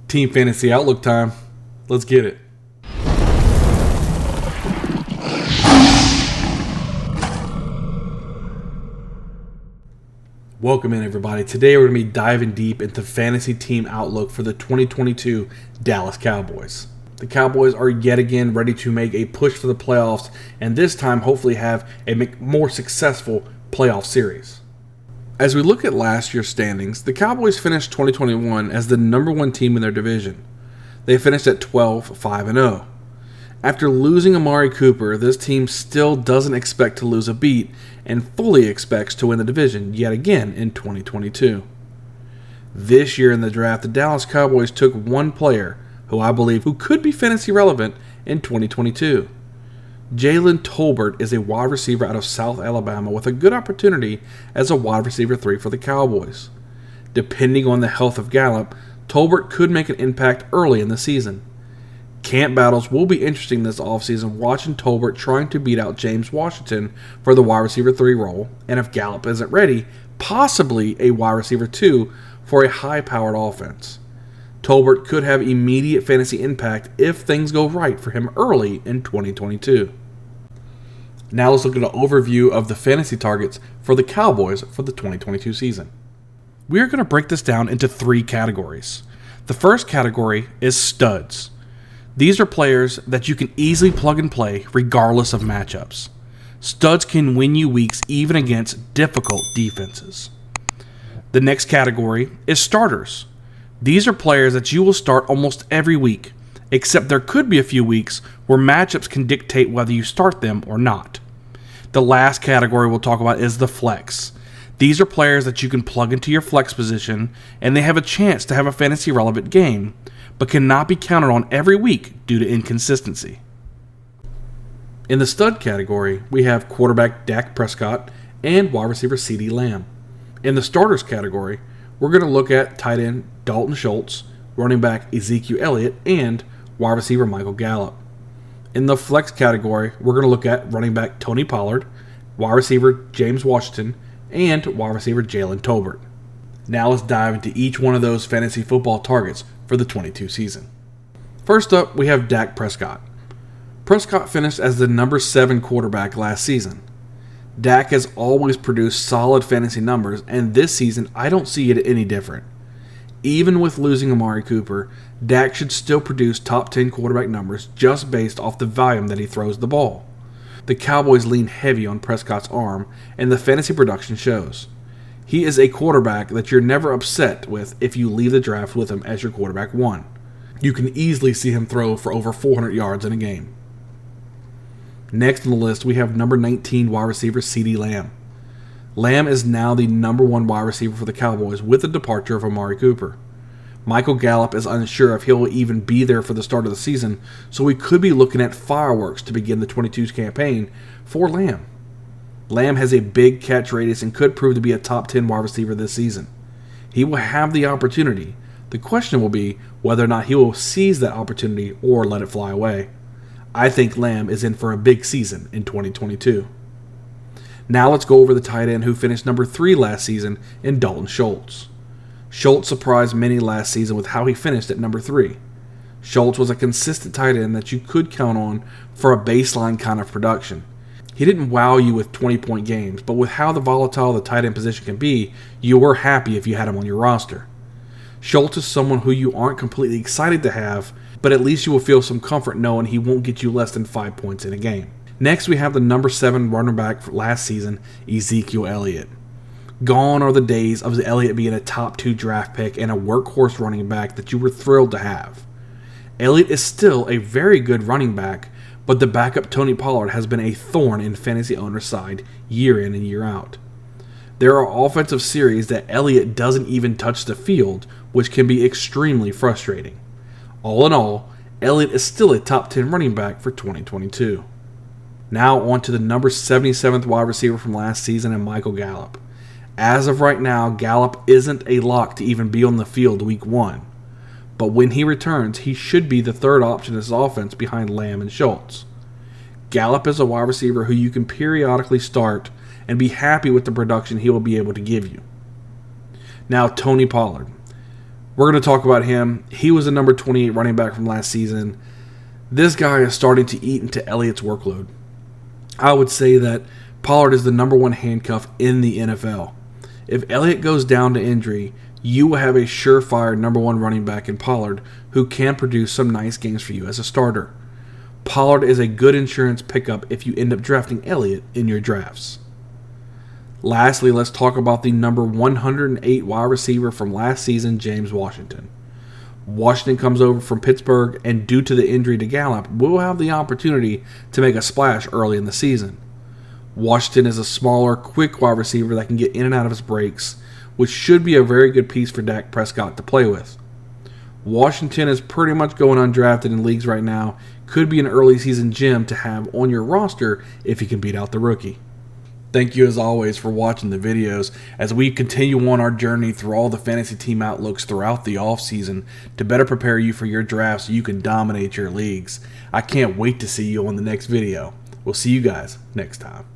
Team Fantasy Outlook time. Let's get it. Welcome in, everybody. Today we're going to be diving deep into Fantasy Team Outlook for the 2022 Dallas Cowboys. The Cowboys are yet again ready to make a push for the playoffs, and this time hopefully have a more successful playoff series. As we look at last year's standings, the Cowboys finished 2021 as the number one team in their division. They finished at 12-5-0. After losing Amari Cooper, this team still doesn't expect to lose a beat and fully expects to win the division yet again in 2022. This year in the draft, the Dallas Cowboys took one player who I believe could be fantasy relevant in 2022. Jalen Tolbert is a wide receiver out of South Alabama with a good opportunity as a wide receiver 3 for the Cowboys. Depending on the health of Gallup, Tolbert could make an impact early in the season. Camp battles will be interesting this offseason, watching Tolbert trying to beat out James Washington for the wide receiver 3 role, and if Gallup isn't ready, possibly a wide receiver 2 for a high-powered offense. Tolbert could have immediate fantasy impact if things go right for him early in 2022. Now let's look at an overview of the fantasy targets for the Cowboys for the 2022 season. We are going to break this down into 3 categories. The first category is studs. These are players that you can easily plug and play regardless of matchups. Studs can win you weeks even against difficult defenses. The next category is starters. These are players that you will start almost every week, except there could be a few weeks where matchups can dictate whether you start them or not. The last category we'll talk about is the flex. These are players that you can plug into your flex position, and they have a chance to have a fantasy relevant game, but cannot be counted on every week due to inconsistency. In the stud category, we have quarterback Dak Prescott and wide receiver CeeDee Lamb. In the starters category, we're going to look at tight end Dalton Schultz, running back EZEKIEL Elliott, and wide receiver Michael Gallup. In the flex category, we're going to look at running back Tony Pollard, wide receiver James Washington, and wide receiver Jalen Tolbert. Now let's dive into each one of those fantasy football targets for the 22 season. First up, we have Dak Prescott. Prescott finished as the number 7 quarterback last season. Dak has always produced solid fantasy numbers, and this season I don't see it any different. Even with losing Amari Cooper, Dak should still produce top 10 quarterback numbers just based off the volume that he throws the ball. The Cowboys lean heavy on Prescott's arm, and the fantasy production shows. He is a quarterback that you're never upset with if you leave the draft with him as your quarterback 1. You can easily see him throw for over 400 yards in a game. Next on the list, we have number 19 wide receiver CeeDee Lamb. Lamb is now the number 1 wide receiver for the Cowboys with the departure of Amari Cooper. Michael Gallup is unsure if he'll even be there for the start of the season, so we could be looking at fireworks to begin the 22's campaign for Lamb. Lamb has a big catch radius and could prove to be a top 10 wide receiver this season. He will have the opportunity. The question will be whether or not he will seize that opportunity or let it fly away. I think Lamb is in for a big season in 2022. Now let's go over the tight end who finished number 3 last season in Dalton Schultz. Schultz surprised many last season with how he finished at number 3. Schultz was a consistent tight end that you could count on for a baseline kind of production. He didn't wow you with 20-point games, but with how volatile the tight end position can be, you were happy if you had him on your roster. Schultz is someone who you aren't completely excited to have, but at least you will feel some comfort knowing he won't get you less than 5 points in a game. Next, we have the number 7 running back for last season, EZEKIEL Elliott. Gone are the days of Elliott being a top 2 draft pick and a workhorse running back that you were thrilled to have. Elliott is still a very good running back, but the backup Tony Pollard has been a thorn in fantasy owners' side year in and year out. There are offensive series that Elliott doesn't even touch the field, which can be extremely frustrating. All in all, Elliott is still a top 10 running back for 2022. Now on to the number 77th wide receiver from last season and Michael Gallup. As of right now, Gallup isn't a lock to even be on the field week 1. But when he returns, he should be the third option in his offense behind Lamb and Schultz. Gallup is a wide receiver who you can periodically start and be happy with the production he will be able to give you. Now, Tony Pollard. We're going to talk about him. He was the number 28 running back from last season. This guy is starting to eat into Elliott's workload. I would say that Pollard is the number 1 handcuff in the NFL. If Elliott goes down to injury, you will have a surefire number 1 running back in Pollard who can produce some nice games for you as a starter. Pollard is a good insurance pickup if you end up drafting Elliott in your drafts. Lastly, let's talk about the number 108 wide receiver from last season, James Washington. Washington comes over from Pittsburgh, and due to the injury to Gallup, will have the opportunity to make a splash early in the season. Washington is a smaller, quick wide receiver that can get in and out of his breaks, which should be a very good piece for Dak Prescott to play with. Washington is pretty much going undrafted in leagues right now. Could be an early season gem to have on your roster if he can beat out the rookie. Thank you as always for watching the videos as we continue on our journey through all the fantasy team outlooks throughout the offseason to better prepare you for your draft so you can dominate your leagues. I can't wait to see you on the next video. We'll see you guys next time.